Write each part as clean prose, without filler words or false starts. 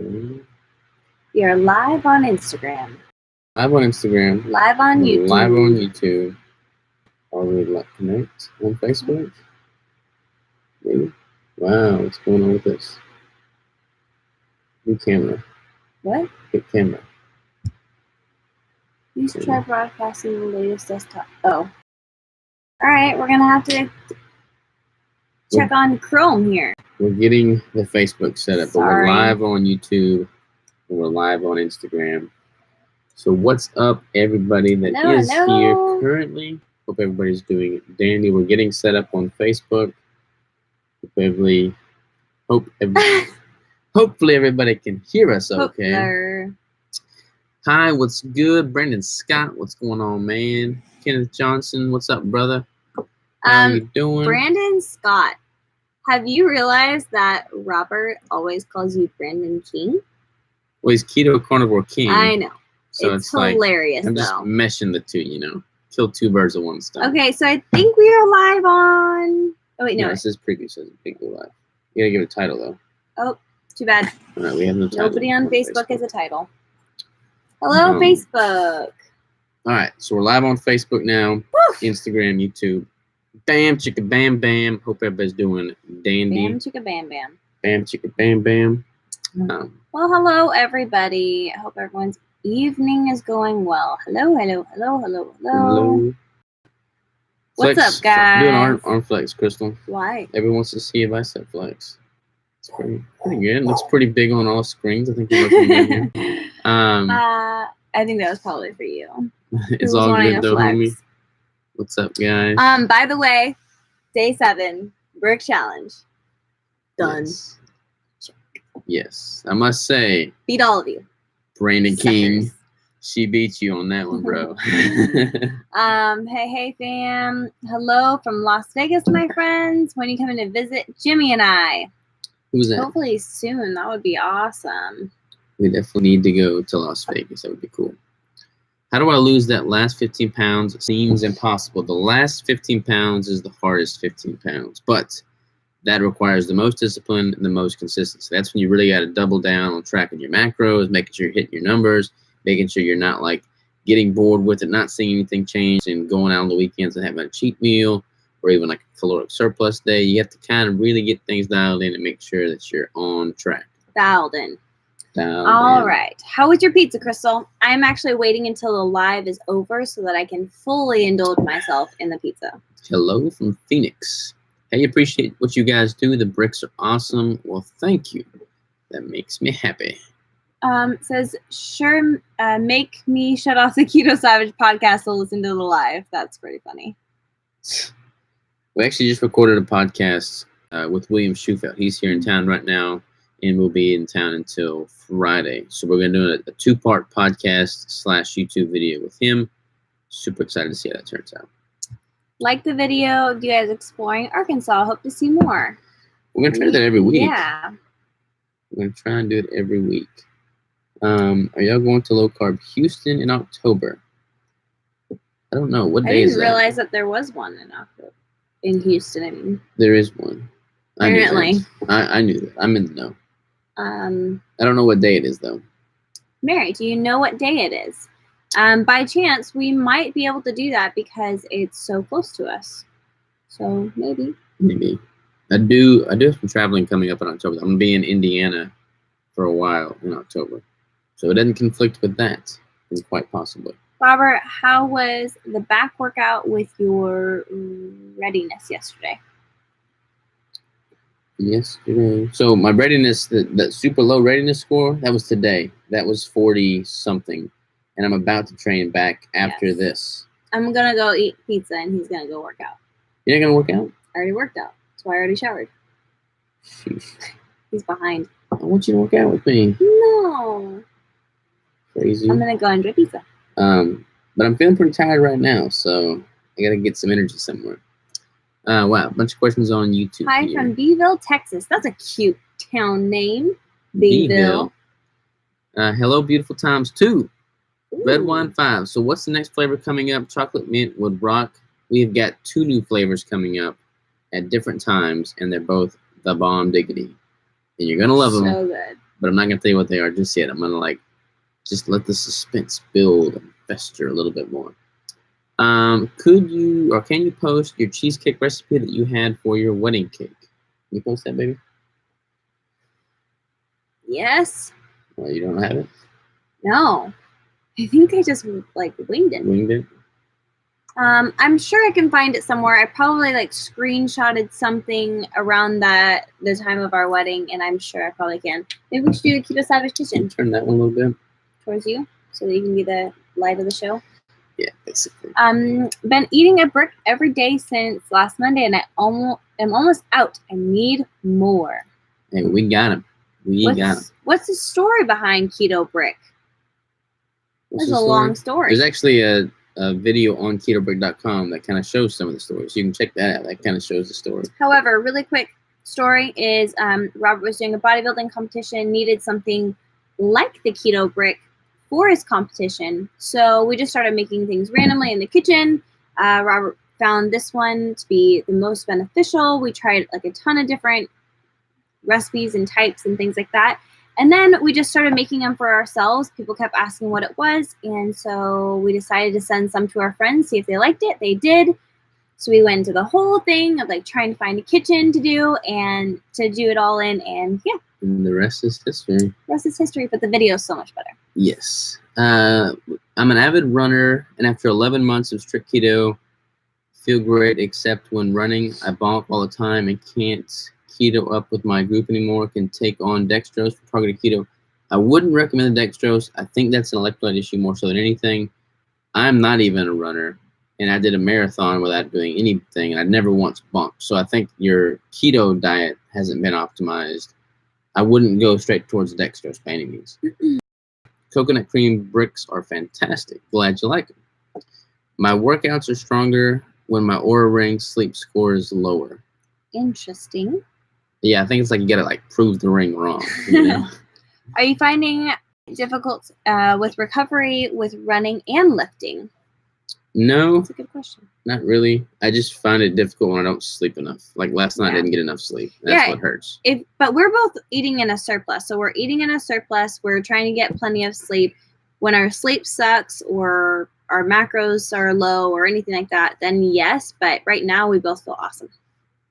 Okay. You're live on Instagram. Live on Instagram. Live on YouTube. Live on YouTube. Are we like connect on Facebook? Maybe. Wow, what's going on with this? New camera. What? Good camera. Please try broadcasting the latest desktop. Oh. Alright, we're gonna have to check on Chrome here. We're getting the Facebook set up, but we're live on YouTube and we're live on Instagram. So what's up, everybody that is here currently? Hope everybody's doing dandy. We're getting set up on Facebook. Hopefully everybody can hear us okay. Hi, what's good? Brendan Scott, what's going on, man? Kenneth Johnson, what's up, brother? How you doing? Brandon Scott, have you realized that Robert always calls you Brandon King? Well, he's Keto Carnivore King. I know. So it's hilarious, like, I'm just meshing the two, you know. Kill two birds with one stone. Okay, so I think we are live on... Oh, wait, no. It says preview, says preview live. You gotta give it a title, though. Oh, too bad. All right, we have no title. Nobody on Facebook has a title. Hello, Facebook. All right, so we're live on Facebook now. Woo! Instagram, YouTube. Bam, chicka, bam, bam. Hope everybody's doing dandy. Bam, chicka, bam, bam. Bam, chicka, bam, bam. Well, hello, everybody. I hope everyone's evening is going well. Hello, hello, hello, hello, hello. What's up, guys? Doing arm flex, Crystal. Why? Everyone wants to see a bicep flex. It's pretty good. It looks pretty big on all screens. I think you're looking good here. I think that was probably for you. It's all good though, homie. What's up, guys? By the way, day 7, Brick Challenge. Done. Yes. I must say. Beat all of you. Brandon King. She beat you on that one, bro. Hey, fam. Hello from Las Vegas, my friends. When are you coming to visit Jimmy and I? Who's that? Hopefully soon. That would be awesome. We definitely need to go to Las Vegas. That would be cool. How do I lose that last 15 pounds? It seems impossible. The last 15 pounds is the hardest 15 pounds, but that requires the most discipline and the most consistency. That's when you really got to double down on tracking your macros, making sure you're hitting your numbers, making sure you're not like getting bored with it, not seeing anything change, and going out on the weekends and having a cheat meal or even like a caloric surplus day. You have to kind of really get things dialed in and make sure that you're on track. Dialed in. All right. How was your pizza, Crystal? I'm actually waiting until the live is over so that I can fully indulge myself in the pizza. Hello from Phoenix. Hey, appreciate what you guys do. The bricks are awesome. Well, thank you. That makes me happy. Says, sure, make me shut off the Keto Savage podcast to listen to the live. That's pretty funny. We actually just recorded a podcast with William Schufelt. He's here in town right now and will be in town until Friday. So we're going to do a 2-part podcast / YouTube video with him. Super excited to see how that turns out. Like the video of you guys exploring Arkansas. Hope to see more. We're going to try to do that every week. Yeah. We're going to try and do it every week. Are y'all going to Low Carb Houston in October? I don't know. What day is that? I didn't realize that there was one in October. In Houston, I mean. There is one. Apparently. I knew that. I'm in the know. I don't know what day it is, though. Mary, do you know what day it is? By chance, we might be able to do that because it's so close to us. So, maybe. Maybe. I do have some traveling coming up in October. I'm going to be in Indiana for a while in October. So it doesn't conflict with that, quite possibly. Robert, how was the back workout with your readiness yesterday? So my readiness, that super low readiness score, that was today. That was 40-something. And I'm about to train back after this. I'm going to go eat pizza and he's going to go work out. You're not going to work out? I already worked out. That's why I already showered. Sheesh. He's behind. I want you to work out with me. No. Crazy. I'm going to go enjoy pizza. But I'm feeling pretty tired right now, so I got to get some energy somewhere. Wow, a bunch of questions on YouTube. Hi here. From Beeville, Texas. That's a cute town name. Beeville. Hello, beautiful times 2. Ooh. Red wine 5. So what's the next flavor coming up? Chocolate mint would rock. We've got 2 new flavors coming up at different times, and they're both the bomb diggity. And you're going to love them. So good. but I'm not gonna tell you what they are just yet. I'm gonna just let the suspense build and fester a little bit more. Could you or can you post your cheesecake recipe that you had for your wedding cake? Can you post that, baby? Yes. Well, you don't have it? No. I think I just winged it. Winged it? I'm sure I can find it somewhere. I probably screenshotted something around the time of our wedding, and I'm sure I probably can. Maybe we should do the Keto Savage Kitchen. Can you turn that one a little bit towards you so that you can be the light of the show. Yeah, basically. Been eating a brick every day since last Monday, and I'm almost out. I need more. Hey, we got him. What's the story behind Keto Brick? It's a long story. There's actually a video on ketobrick.com that kind of shows some of the stories. You can check that out. That kind of shows the story. However, really quick story is Robert was doing a bodybuilding competition, needed something like the Keto Brick for his competition. So we just started making things randomly in the kitchen. Robert found this one to be the most beneficial. We tried a ton of different recipes and types and things like that. And then we just started making them for ourselves. People kept asking what it was. And so we decided to send some to our friends, see if they liked it. They did. So we went into the whole thing of trying to find a kitchen to do and to do it all in. And yeah. And the rest is history. The rest is history, but the video is so much better. Yes. I'm an avid runner, and after 11 months of strict keto, feel great except when running. I bonk all the time and can't keto up with my group anymore. Can take on dextrose for targeted keto. I wouldn't recommend the dextrose. I think that's an electrolyte issue more so than anything. I'm not even a runner, and I did a marathon without doing anything, and I never once bonked. So I think your keto diet hasn't been optimized. I wouldn't go straight towards dextrose by any means. Coconut cream bricks are fantastic. Glad you like them. My workouts are stronger when my Oura Ring sleep score is lower. Interesting. Yeah, I think it's you gotta prove the ring wrong. You know? Are you finding difficult with recovery with running and lifting? No. That's a good question. Not really. I just find it difficult when I don't sleep enough. Last night I didn't get enough sleep. That's what hurts. But we're both eating in a surplus. So we're eating in a surplus. We're trying to get plenty of sleep. When our sleep sucks or our macros are low or anything like that, then yes. But right now we both feel awesome.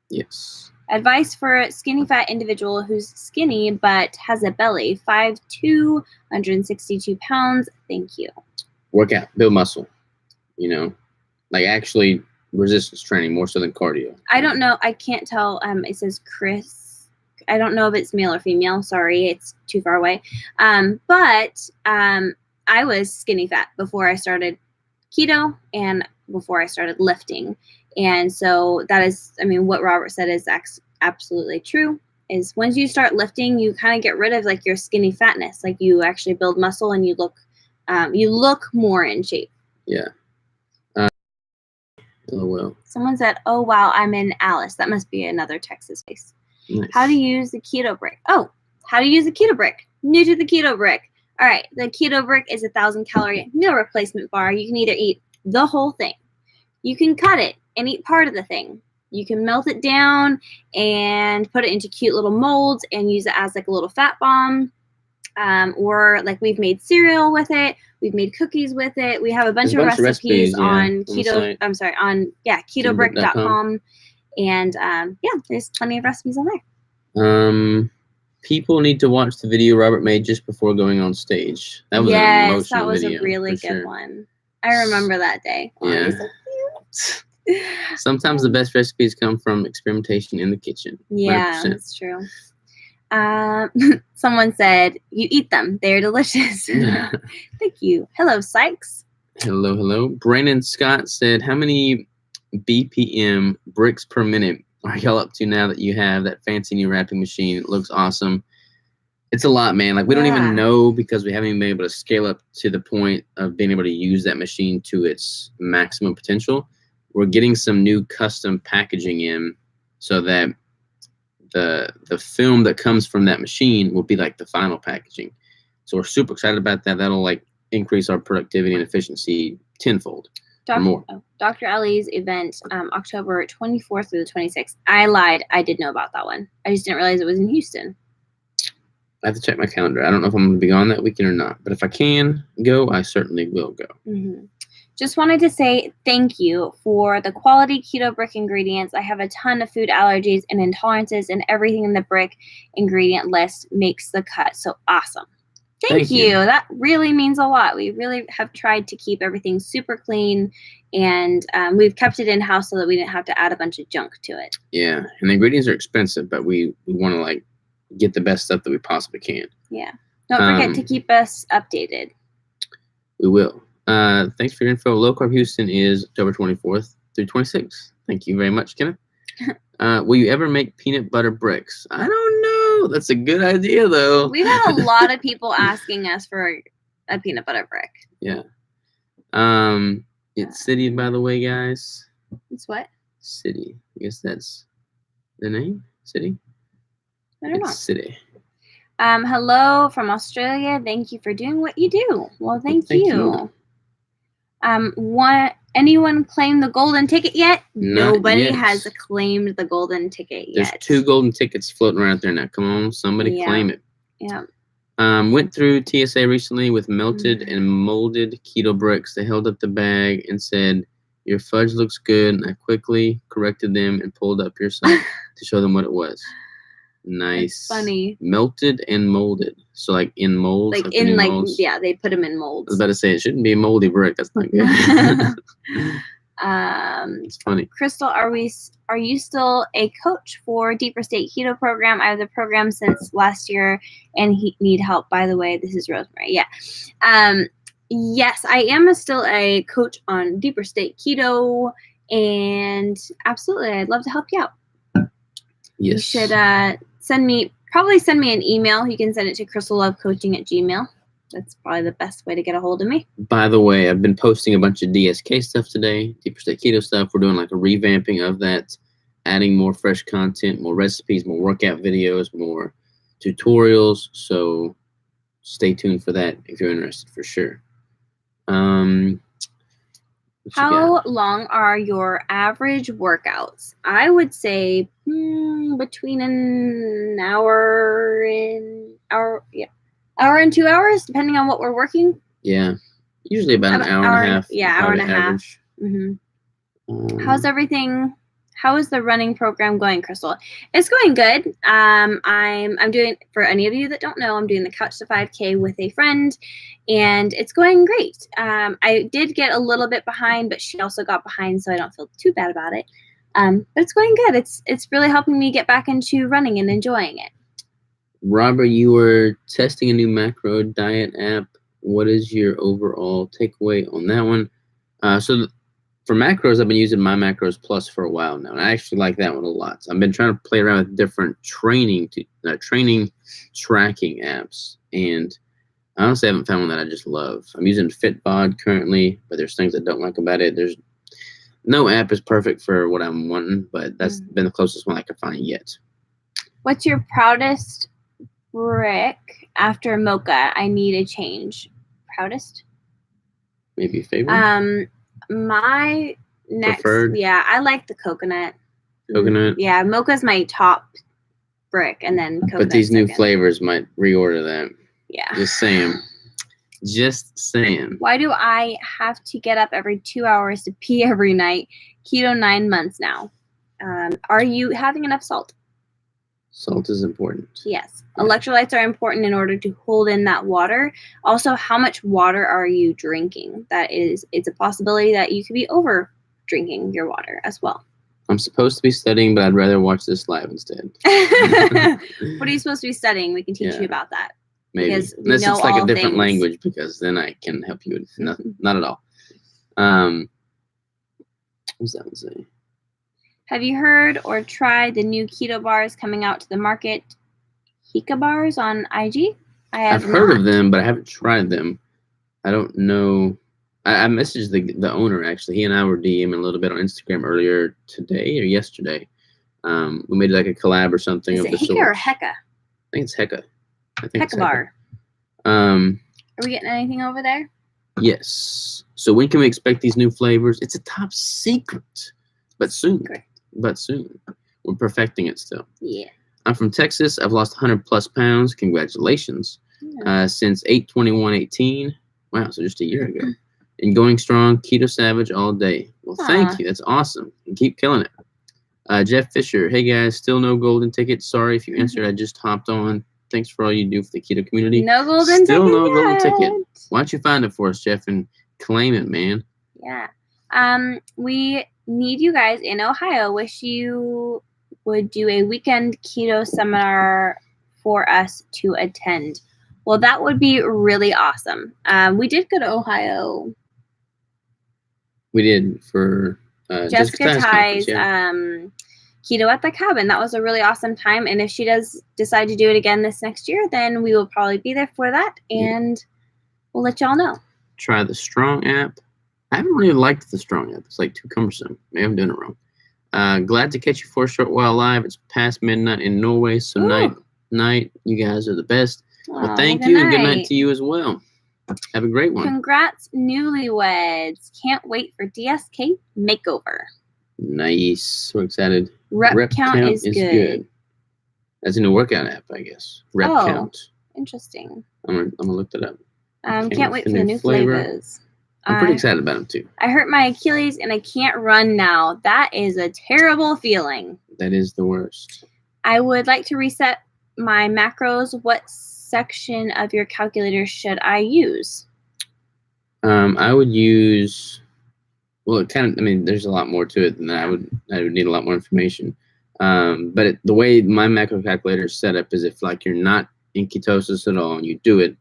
Yes. Advice for a skinny fat individual who's skinny but has a belly, 5'2", 162 pounds. Thank you. Work out, build muscle. Actually resistance training more so than cardio. I don't know. I can't tell. It says Chris. I don't know if it's male or female. Sorry, it's too far away. But I was skinny fat before I started keto and before I started lifting. And so that is, what Robert said is absolutely true. Is once you start lifting, you kind of get rid of your skinny fatness. You actually build muscle and you look more in shape. Yeah. Oh, well. Someone said, oh, wow, I'm in Alice. That must be another Texas base. Nice. How to use the Keto Brick. Oh, how to use the Keto Brick. New to the Keto Brick. All right, the Keto Brick is a 1,000-calorie meal replacement bar. You can either eat the whole thing. You can cut it and eat part of the thing. You can melt it down and put it into cute little molds and use it as a little fat bomb. Or we've made cereal with it. We've made cookies with it. We have a bunch of recipes on ketobrick.com. And there's plenty of recipes on there. People need to watch the video Robert made just before going on stage. That was an emotional that was video, a really good one. I remember that day. Yeah. Sometimes the best recipes come from experimentation in the kitchen. 100%. Yeah, that's true. Someone said, you eat them. They're delicious. Thank you. Hello, Sykes. Hello. Brandon Scott said, how many BPM bricks per minute are y'all up to now that you have that fancy new wrapping machine? It looks awesome. It's a lot, man. We don't even know because we haven't even been able to scale up to the point of being able to use that machine to its maximum potential. We're getting some new custom packaging in so that the film that comes from that machine will be the final packaging. So we're super excited about that. That'll increase our productivity and efficiency tenfold or more. Dr. Ali's event, October 24th through the 26th. I lied. I did know about that one. I just didn't realize it was in Houston. I have to check my calendar. I don't know if I'm going to be gone that weekend or not. But if I can go, I certainly will go. Mm-hmm. Just wanted to say thank you for the quality keto brick ingredients. I have a ton of food allergies and intolerances, and everything in the brick ingredient list makes the cut. So awesome. Thank you. That really means a lot. We really have tried to keep everything super clean, and we've kept it in-house so that we didn't have to add a bunch of junk to it. Yeah, and the ingredients are expensive, but we want to like get the best stuff that we possibly can. Yeah. Don't forget to keep us updated. We will. Thanks for your info. Low Carb Houston is October 24th through 26th. Thank you very much, Kenneth. Will you ever make peanut butter bricks? I don't know. That's a good idea, though. We've had a lot of people asking us for a peanut butter brick. Yeah. It's City, by the way, guys. It's what? City. I guess that's the name? City? I don't know. City. Hello from Australia. Thank you for doing what you do. Well, thank you. Anyone claim the golden ticket yet? Nobody has claimed the golden ticket yet. There's 2 golden tickets floating around out there now. Come on, somebody claim it. Yeah. Went through TSA recently with melted and molded keto bricks. They held up the bag and said, "Your fudge looks good." And I quickly corrected them and pulled up your site to show them what it was. Nice. That's funny. Melted and molded. So like in molds. Like in like molds. Yeah, they put them in molds. I was about to say it shouldn't be a moldy brick. That's not good. It's funny. Crystal, are you still a coach for Deeper State Keto program? I have the program since last year and need help. By the way, this is Rosemary. Yeah. Yes, I am still a coach on Deeper State Keto, and absolutely, I'd love to help you out. Yes. You should send me an email. You can send it to crystallovecoaching@gmail.com. That's probably the best way to get a hold of me. By the way, I've been posting a bunch of DSK stuff today, Deeper State Keto stuff. We're doing like a revamping of that, adding more fresh content, more recipes, more workout videos, more tutorials. So stay tuned for that if you're interested, for sure. How long are your average workouts? I would say between an hour and 2 hours, depending on what we're working. Yeah, usually about an hour and a half. Yeah, hour and a half. Mm-hmm. How's everything? How is the running program going, Crystal? It's going good. I'm doing, for any of you that don't know, I'm doing the Couch to 5K with a friend, and it's going great. I did get a little bit behind, but she also got behind, so I don't feel too bad about it. But it's going good. It's really helping me get back into running and enjoying it. Robert, you were testing a new macro diet app. What is your overall takeaway on that one? For macros, I've been using My Macros Plus for a while now, and I actually like that one a lot. So I've been trying to play around with different training tracking apps, and I honestly haven't found one that I just love. I'm using Fitbod currently, but there's things I don't like about it. There's no app is perfect for what I'm wanting, but that's been the closest one I could find yet. What's your proudest brick after Mocha? I need a change. Proudest? Maybe a favorite? My next, preferred? Yeah, I like the coconut. Coconut? Yeah, Mocha's my top brick, and then coconut. But these new flavors might reorder that. Yeah. Just saying. Just saying. Why do I have to get up every 2 hours to pee every night? Keto 9 months now. Are you having enough salt? Salt is important. Yes. Yeah. Electrolytes are important in order to hold in that water. Also, how much water are you drinking? It's a possibility that you could be over drinking your water as well. I'm supposed to be studying, but I'd rather watch this live instead. What are you supposed to be studying? We can teach you about that. Maybe. Unless it's like a different language, because then I can help you with not at all. What does that one say? Have you heard or tried the new keto bars coming out to the market? Hika bars on IG? I've heard of them, but I haven't tried them. I don't know. I messaged the owner, actually. He and I were DMing a little bit on Instagram earlier today or yesterday. We made like a collab or something. Is it Hika or Heka? I think it's Heka. Heka bar. Are we getting anything over there? Yes. So when can we expect these new flavors? It's a top secret, but soon. Correct. But soon. We're perfecting it still. Yeah. I'm from Texas. I've lost 100 plus pounds. Congratulations. Yeah. Since 8/21/18. Wow, so just a year ago. And going strong, keto savage all day. Well, thank you. That's awesome. And keep killing it. Jeff Fisher. Hey, guys. Still no golden ticket. Sorry if you answered. I just hopped on. Thanks for all you do for the keto community. No golden Still ticket no golden yet. ticket. Why don't you find it for us, Jeff, and claim it, man? Yeah. We need you guys in Ohio. Wish you would do a weekend keto seminar for us to attend. Well, that would be really awesome. We did go to Ohio. We did for Jessica Ty's yeah. Keto at the Cabin. That was a really awesome time. And if she does decide to do it again this next year, then we will probably be there for that. And we'll let y'all know. Try the Strong app. I haven't really liked the Strong app. It's like too cumbersome. Maybe I'm doing it wrong. Glad to catch you for a short while live. It's past midnight in Norway, so night. You guys are the best. Well, thank you, and good night to you as well. Have a great one. Congrats, newlyweds. Can't wait for DSK makeover. Nice. We're excited. Rep count is good. That's a new workout app, I guess. Rep count. Interesting. I'm gonna look that up. Can't wait for the new flavors. I'm pretty excited about them too. I hurt my Achilles and I can't run now. That is a terrible feeling. That is the worst. I would like to reset my macros. What section of your calculator should I use? I would use. Well, there's a lot more to it than that. I would need a lot more information. But the way my macro calculator is set up is if like you're not in ketosis at all and you do it,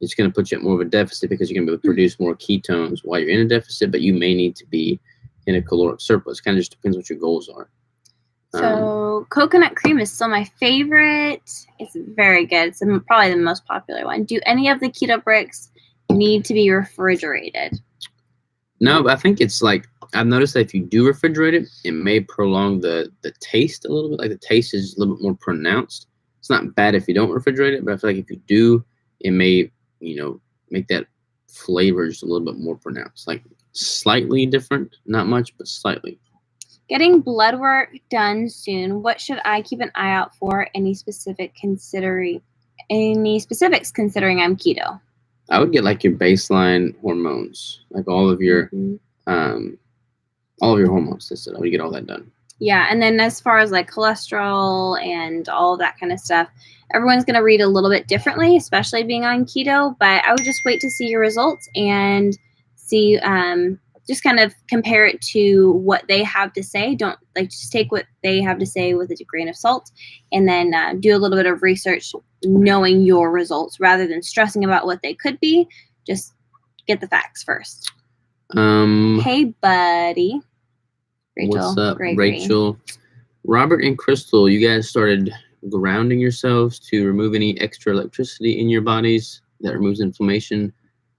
it's going to put you at more of a deficit because you're going to be able to produce more ketones while you're in a deficit, but you may need to be in a caloric surplus. Kind of just depends what your goals are. So coconut cream is still my favorite. It's very good. It's probably the most popular one. Do any of the keto bricks need to be refrigerated? No, but I think it's like, I've noticed that if you do refrigerate it, it may prolong the taste a little bit. Like the taste is a little bit more pronounced. It's not bad if you don't refrigerate it, but I feel like if you do, it may, make that flavor just a little bit more pronounced. Like slightly different, not much, but slightly. Getting blood work done soon. What should I keep an eye out for? Any specifics considering I'm keto? I would get like your baseline hormones, like all of your hormones tested. I would get all that done. Yeah, and then as far as like cholesterol and all of that kind of stuff, everyone's going to read a little bit differently, especially being on keto. But I would just wait to see your results and see, just kind of compare it to what they have to say. Don't just take what they have to say with a grain of salt, and then do a little bit of research, knowing your results rather than stressing about what they could be. Just get the facts first. Hey, buddy. Rachel. What's up, Gregory. Rachel? Robert and Crystal, you guys started grounding yourselves to remove any extra electricity in your bodies that removes inflammation,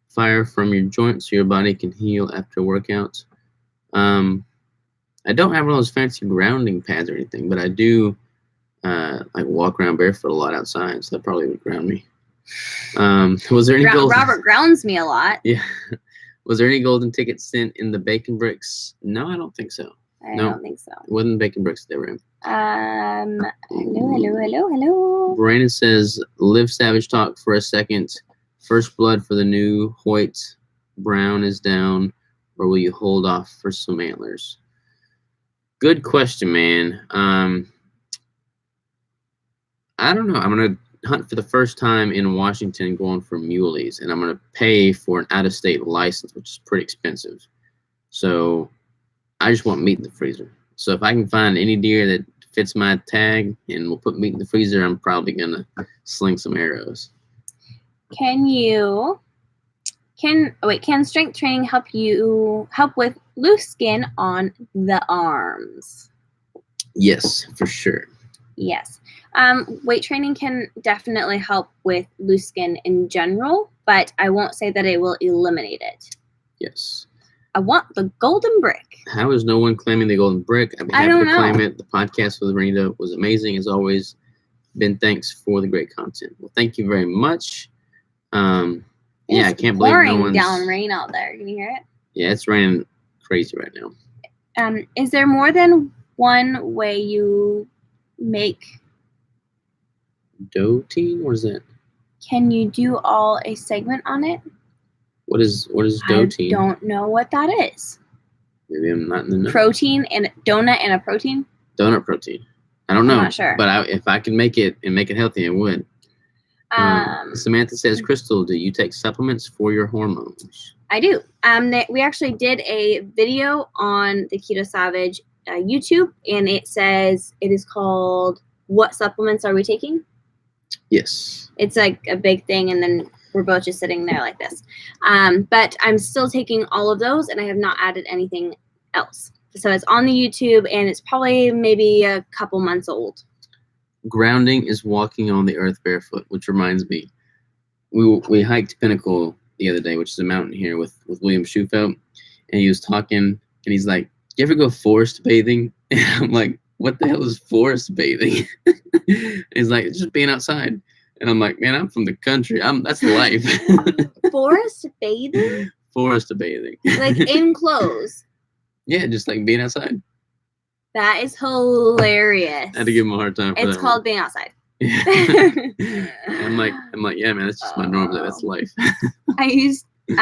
fire from your joints so your body can heal after workouts. I don't have one of those fancy grounding pads or anything, but I do like walk around barefoot a lot outside, so that probably would ground me. Was there any Robert grounds me a lot. Yeah. Was there any golden tickets sent in the bacon bricks? No, I don't think so. I don't think so. It wasn't bacon bricks they were in. Hello. Brandon says, live savage talk for a second. First blood for the new Hoyt. Brown is down, or will you hold off for some antlers? Good question, man. I don't know. I'm going to hunt for the first time in Washington going for muleys, and I'm going to pay for an out-of-state license, which is pretty expensive. So I just want meat in the freezer. So if I can find any deer that fits my tag and will put meat in the freezer, I'm probably going to sling some arrows. Can strength training help with loose skin on the arms? Yes, for sure. Yes. Weight training can definitely help with loose skin in general, but I won't say that it will eliminate it. Yes. I want the golden brick. How is no one claiming the golden brick? I'd be happy to claim it. The podcast with Renita was amazing as always. Ben, thanks for the great content. Well, thank you very much. I can't believe no one's down rain out there. Can you hear it? Yeah, it's raining crazy right now. Is there more than one way you make Dotein? What is that? Can you do all a segment on it? What is dotein? I don't know what that is. Maybe I'm not in the know. Protein and donut and a protein? Donut protein. I don't know. I'm not sure. But if I can make it and make it healthy, I would. Samantha says, Crystal, do you take supplements for your hormones? I do. We actually did a video on the Keto Savage YouTube, and it says it is called "What Supplements Are We Taking?" Yes. It's like a big thing, and then we're both just sitting there like this. But I'm still taking all of those, and I have not added anything else. So it's on the YouTube, and it's probably maybe a couple months old. Grounding is walking on the earth barefoot, which reminds me, we hiked Pinnacle the other day, which is a mountain here with William Schufelt, and he was talking, and he's like, "You ever go forest bathing?" And I'm like, "What the hell is forest bathing?" He's like, "It's just being outside." And I'm like, "Man, I'm from the country. That's life." Forest bathing? Forest bathing. Like in clothes. Yeah, just like being outside. That is hilarious. I had to give him a hard time for that. It's called being outside. I'm like, yeah, man, that's just my norm. That's life. I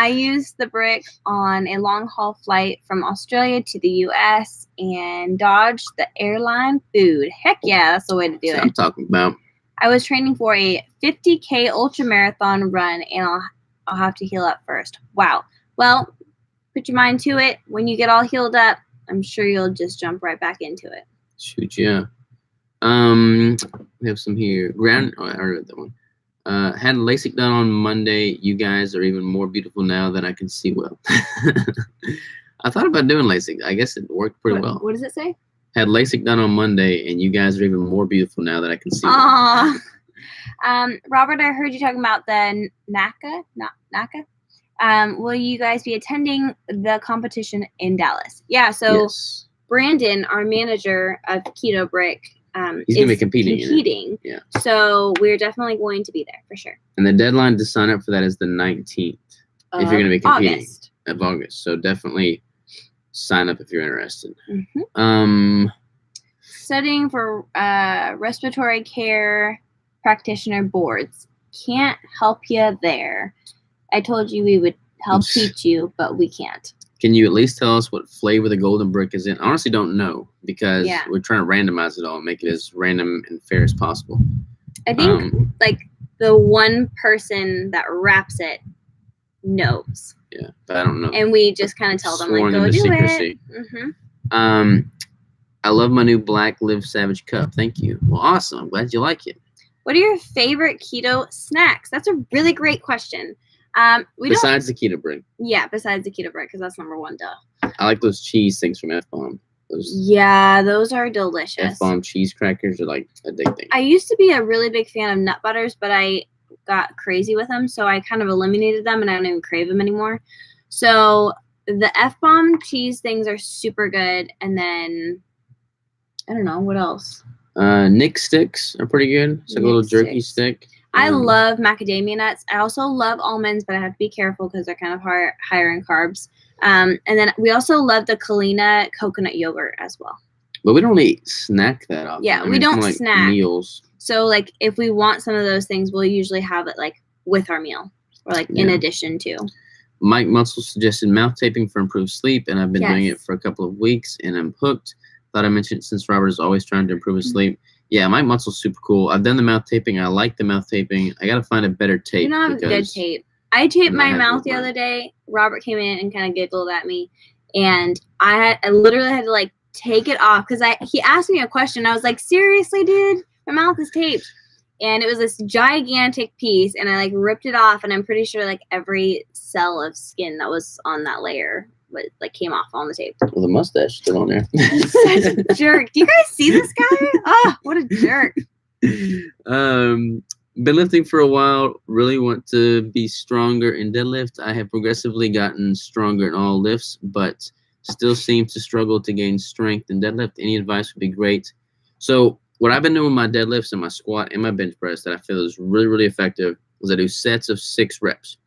used the brick on a long haul flight from Australia to the U.S. and dodged the airline food. Heck yeah, that's the way to do it. I'm talking about. I was training for a 50K ultra marathon run, and I'll have to heal up first. Wow. Well, put your mind to it. When you get all healed up, I'm sure you'll just jump right back into it. Shoot, yeah. We have some here. I already read that one. Had LASIK done on Monday. You guys are even more beautiful now that I can see well. I thought about doing LASIK. I guess it worked pretty well. What does it say? Had LASIK done on Monday, and you guys are even more beautiful now that I can see well. Robert, I heard you talking about the NACA. Will you guys be attending the competition in Dallas? Yeah, so yes. Brandon, our manager of Keto Brick, he's going to be competing. Yeah. So we're definitely going to be there for sure. And the deadline to sign up for that is the 19th if you're going to be competing of August. So definitely sign up if you're interested. Mm-hmm. Studying for respiratory care practitioner boards. Can't help you there. I told you we would help teach you, but we can't. Can you at least tell us what flavor the golden brick is in? I honestly don't know because we're trying to randomize it all and make it as random and fair as possible. I think like the one person that wraps it knows. Yeah, but I don't know. And we just kind of tell them like, go do secrecy. It. Mm-hmm. I love my new Black Live Savage cup. Thank you. Well, awesome. I'm glad you like it. What are your favorite keto snacks? That's a really great question. Besides the keto brick. Yeah, besides the keto brick, because that's number one, duh. I like those cheese things from F-Bomb. Yeah, those are delicious. F-Bomb cheese crackers are like addicting. I used to be a really big fan of nut butters, but I got crazy with them, so I kind of eliminated them, and I don't even crave them anymore. So the F-Bomb cheese things are super good, and then I don't know what else. Nick sticks are pretty good. It's like a little jerky stick. I love macadamia nuts. I also love almonds, but I have to be careful because they're kind of higher in carbs. And then we also love the Kalina coconut yogurt as well. But we don't really snack that often. Yeah, we don't like snack. Meals. So like if we want some of those things, we'll usually have it like with our meal or like in addition to. Mike Muscle suggested mouth taping for improved sleep, and I've been doing it for a couple of weeks, and I'm hooked. Thought I mentioned it since Robert is always trying to improve his sleep. Yeah, Mike Muscle's super cool. I've done the mouth taping. I like the mouth taping. I got to find a better tape. You don't have a good tape. I taped my mouth the other day. Robert came in and kind of giggled at me. And I literally had to like take it off because he asked me a question. I was like, seriously, dude? My mouth is taped. And it was this gigantic piece. And I like ripped it off. And I'm pretty sure like every cell of skin that was on that layer like came off on the tape. Well, the mustache still on there. He's such a jerk. Do you guys see this guy? Oh, what a jerk. Been lifting for a while. Really want to be stronger in deadlift. I have progressively gotten stronger in all lifts, but still seem to struggle to gain strength in deadlift. Any advice would be great. So what I've been doing with my deadlifts and my squat and my bench press that I feel is really, really effective is I do sets of 6 reps.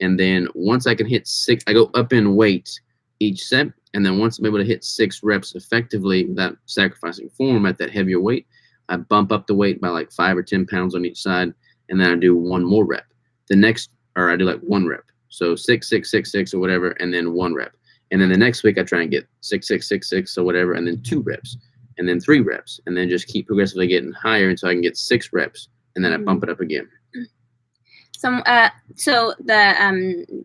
And then once I can hit 6, I go up in weight each set. And then once I'm able to hit 6 reps effectively without sacrificing form at that heavier weight, I bump up the weight by like 5 or 10 pounds on each side, and then I do one more rep. I do like 1 rep. So 6, 6, 6, 6 or whatever, and then 1 rep. And then the next week I try and get 6, 6, 6, 6 or whatever, and then 2 reps, and then 3 reps, and then just keep progressively getting higher until I can get 6 reps, and then I bump it up again. So the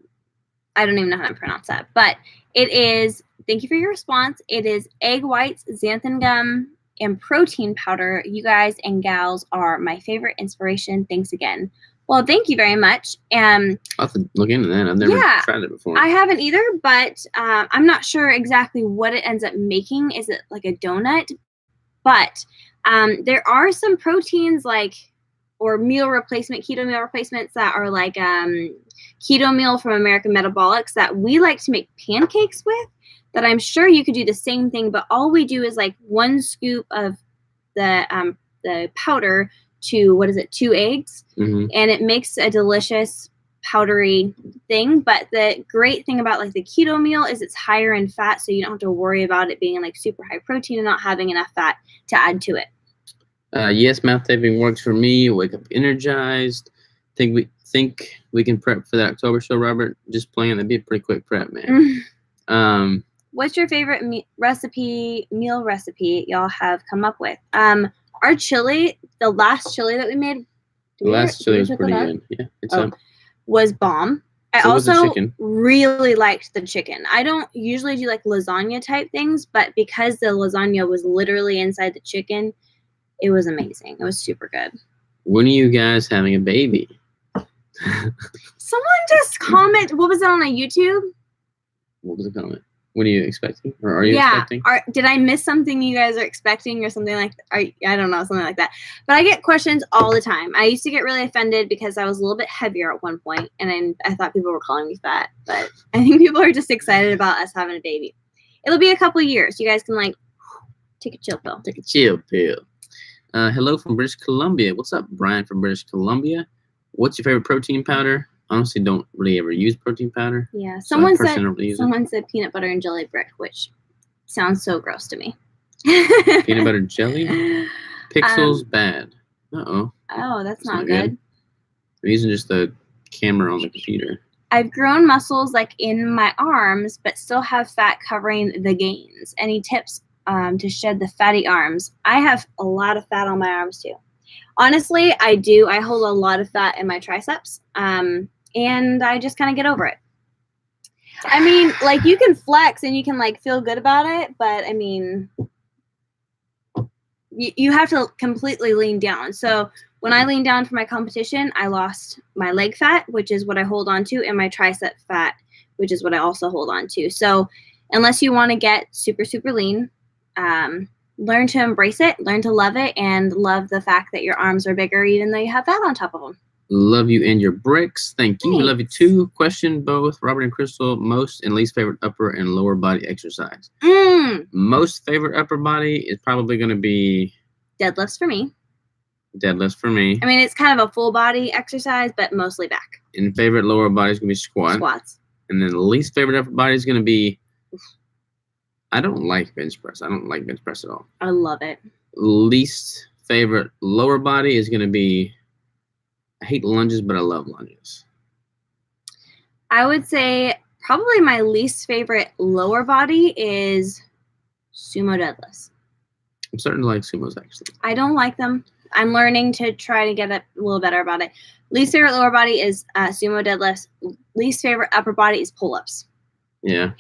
I don't even know how to pronounce that, but it is. Thank you for your response. It is egg whites, xanthan gum, and protein powder. You guys and gals are my favorite inspiration. Thanks again. Well, thank you very much. I'll have to look into that. I've never tried it before. I haven't either, but I'm not sure exactly what it ends up making. Is it like a donut? But there are some proteins or meal replacement, keto meal replacements that are like keto meal from American Metabolics that we like to make pancakes with, that I'm sure you could do the same thing, but all we do is like 1 scoop of the powder to 2 eggs, and it makes a delicious powdery thing. But the great thing about like the keto meal is it's higher in fat, so you don't have to worry about it being like super high protein and not having enough fat to add to it. Yes, mouth taping works for me. Wake up energized. Think we can prep for that October show, Robert? Just playing. That'd be a pretty quick prep, man. What's your favorite meal recipe y'all have come up with? Our chili, the last chili that we made. The last chili was pretty good. Yeah, was bomb. I also really liked the chicken. I don't usually do like lasagna type things, but because the lasagna was literally inside the chicken, it was amazing. It was super good. When are you guys having a baby? Someone just comment. What was it on YouTube? What was the comment? What are you expecting? Or are you expecting? Did I miss something you guys are expecting or something like that? I don't know, something like that. But I get questions all the time. I used to get really offended because I was a little bit heavier at one point, and I thought people were calling me fat. But I think people are just excited about us having a baby. It'll be a couple of years. You guys can take a chill pill. Take a chill pill. Hello from British Columbia. What's up, Brian from British Columbia? What's your favorite protein powder? Honestly, don't really ever use protein powder. Yeah, someone said peanut butter and jelly brick, which sounds so gross to me. Peanut butter jelly? Pixels bad. Uh-oh. Oh, that's not good. I'm using just the camera on the computer. I've grown muscles in my arms, but still have fat covering the gains. Any tips to shed the fatty arms? I have a lot of fat on my arms too. Honestly, I do. I hold a lot of fat in my triceps, and I just kind of get over it. I mean, you can flex and you can feel good about it, but I mean, you have to completely lean down. So when I lean down for my competition, I lost my leg fat, which is what I hold on to, and my tricep fat, which is what I also hold on to. So unless you want to get super, super lean, learn to embrace it, learn to love it, and love the fact that your arms are bigger even though you have fat on top of them. Love you and your bricks. Thank you. Thanks. Love you too. Question both Robert and Crystal, most and least favorite upper and lower body exercise. Most favorite upper body is probably going to be deadlifts for me. Deadlifts for me. I mean, it's kind of a full body exercise, but mostly back. And favorite lower body is going to be squats. And then the least favorite upper body is going to be, I don't like bench press. I don't like bench press at all. I love it. Least favorite lower body is going to be, I hate lunges, but I love lunges. I would say probably my least favorite lower body is sumo deadlifts. I'm starting to like sumos, actually. I don't like them. I'm learning to try to get a little better about it. Least favorite lower body is sumo deadlifts. Least favorite upper body is pull-ups. Yeah.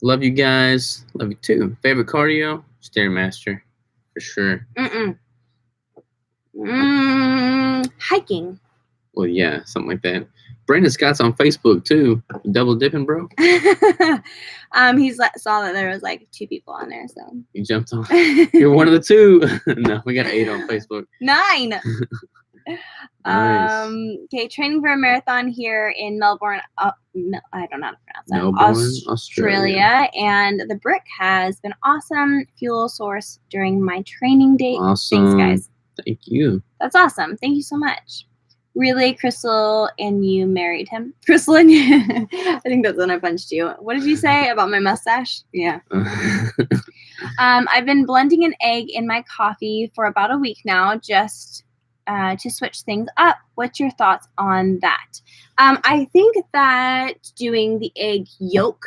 Love you guys. Love you too. Favorite cardio? Stairmaster, for sure. Hiking. Well, yeah, something like that. Brandon Scott's on Facebook too. Double dipping, bro. He saw that there was 2 people on there, so he jumped on. You're one of the 2. No, we got 8 on Facebook. 9. Nice. Okay, training for a marathon here in Melbourne. I don't know how to pronounce that. Melbourne, Australia. And the brick has been awesome fuel source during my training day. Awesome. Thanks, guys. Thank you. That's awesome. Thank you so much. Really, Crystal and you married him? Crystal and you. I think that's when I punched you. What did you say about my mustache? Yeah. I've been blending an egg in my coffee for about a week now, just to switch things up. What's your thoughts on that? I think that doing the egg yolk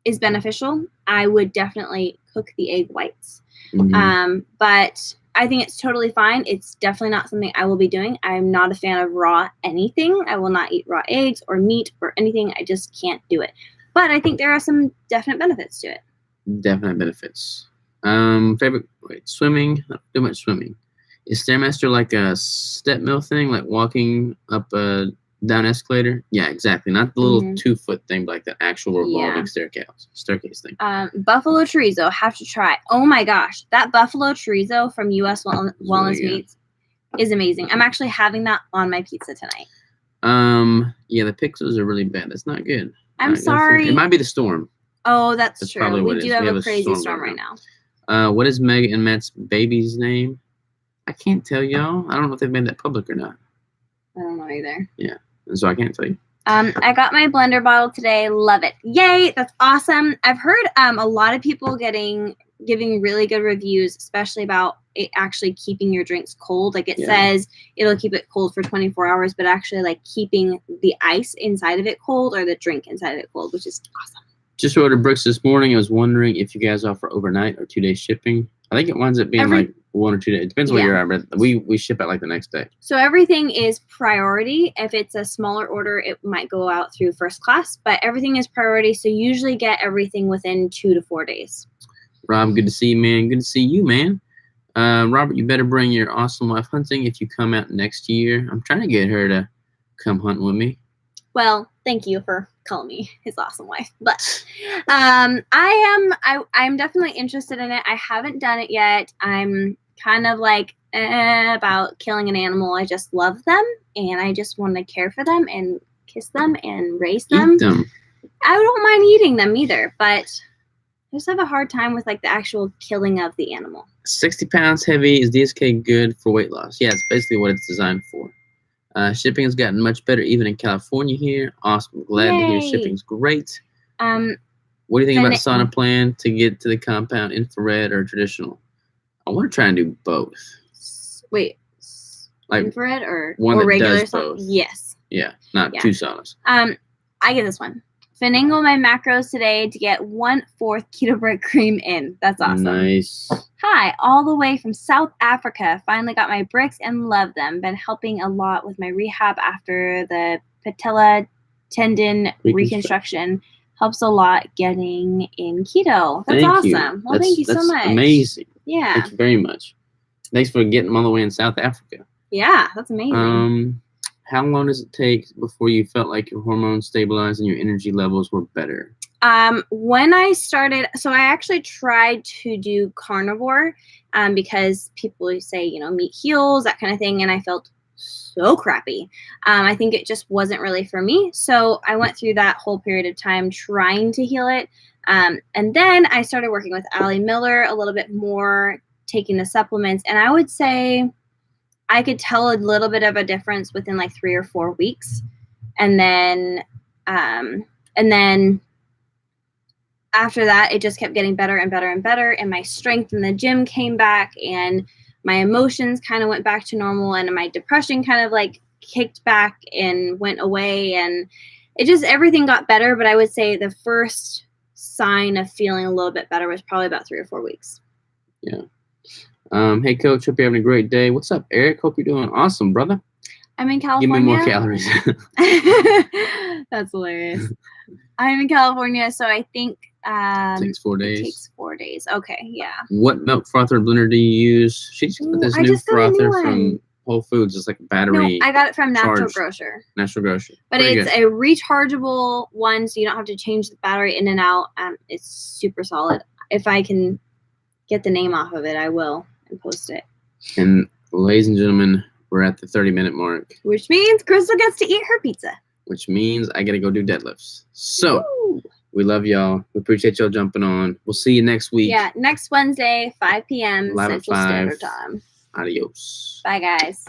is beneficial. I would definitely cook the egg whites. But I think it's totally fine. It's definitely not something I will be doing. I'm not a fan of raw anything. I will not eat raw eggs or meat or anything. I just can't do it. But I think there are some definite benefits to it. Definite benefits. Swimming. Not too much swimming. Is Stairmaster like a step mill thing, like walking up a down escalator? Yeah, exactly. Not the little 2-foot thing, but like the actual revolving staircase thing. Buffalo chorizo, have to try. Oh my gosh, that buffalo chorizo from U.S. Wellness really Meats is amazing. I'm actually having that on my pizza tonight. Yeah, the pixels are really bad. That's not good. I'm sorry. It might be the storm. Oh, that's true. Probably We do have a crazy storm right now. What is Meg and Matt's baby's name? I can't tell y'all. I don't know if they've made that public or not. I don't know either. Yeah, so I can't tell you. I got my blender bottle today. Love it. Yay, that's awesome. I've heard a lot of people giving really good reviews, especially about it actually keeping your drinks cold. Like it says it'll keep it cold for 24 hours, but actually like keeping the ice inside of it cold or the drink inside of it cold, which is awesome. Just ordered bricks this morning. I was wondering if you guys offer overnight or 2-day shipping. I think it winds up being like 1 or 2 days. It depends where you're at, but we ship out like the next day. So everything is priority. If it's a smaller order, it might go out through first class, but everything is priority. So usually get everything within 2 to 4 days. Rob, good to see you, man. Good to see you, man. Robert, you better bring your awesome wife hunting if you come out next year. I'm trying to get her to come hunt with me. Well, thank you for calling me his awesome wife. But I'm definitely interested in it. I haven't done it yet. I'm kind of like about killing an animal. I just love them and I just want to care for them and kiss them and raise them. Eat them. I don't mind eating them either, but I just have a hard time with like the actual killing of the animal. 60 pounds heavy. Is DSK good for weight loss? Yeah, it's basically what it's designed for. Shipping has gotten much better even in California here. Awesome. Glad to hear shipping's great. What do you think about sauna plan to get to the compound, infrared or traditional? I want to try and do both. Wait, like infrared or one that regular does both? Yes. Yeah, not 2 saunas. I get this one. Finagle my macros today to get 1/4 keto bread cream in. That's awesome. Nice. Hi, all the way from South Africa. Finally got my bricks and love them. Been helping a lot with my rehab after the patella tendon reconstruction. Helps a lot getting in keto. That's awesome. Well, thank you so much. That's amazing. Yeah. Thank you very much. Thanks for getting them all the way in South Africa. Yeah, that's amazing. How long does it take before you felt like your hormones stabilized and your energy levels were better? When I started, so I actually tried to do carnivore because people say, meat heals, that kind of thing. And I felt so crappy. I think it just wasn't really for me. So I went through that whole period of time trying to heal it. And then I started working with Allie Miller a little bit more, taking the supplements. And I would say I could tell a little bit of a difference within like 3 or 4 weeks. And then after that, it just kept getting better and better and better. And my strength in the gym came back and my emotions kind of went back to normal and my depression kind of like kicked back and went away. And it just, everything got better. But I would say the first sign of feeling a little bit better was probably about 3 or 4 weeks. Yeah. Hey, Coach. Hope you're having a great day. What's up, Eric? Hope you're doing awesome, brother. I'm in California. Give me more calories. That's hilarious. I'm in California, so I think takes 4 days. It takes 4 days. Okay, yeah. What milk frother blender do you use? She's got this new frother from Whole Foods. It's like a battery. No, I got it from Natural Grocer. Natural Grocer. But it's a rechargeable one, so you don't have to change the battery in and out. It's super solid. If I can get the name off of it, I will and post it. And ladies and gentlemen, we're at the 30-minute mark. Which means Crystal gets to eat her pizza. Which means I got to go do deadlifts. So, we love y'all. We appreciate y'all jumping on. We'll see you next week. Yeah, next Wednesday, 5 p.m. Live Central at 5. Standard Time. Adios. Bye, guys.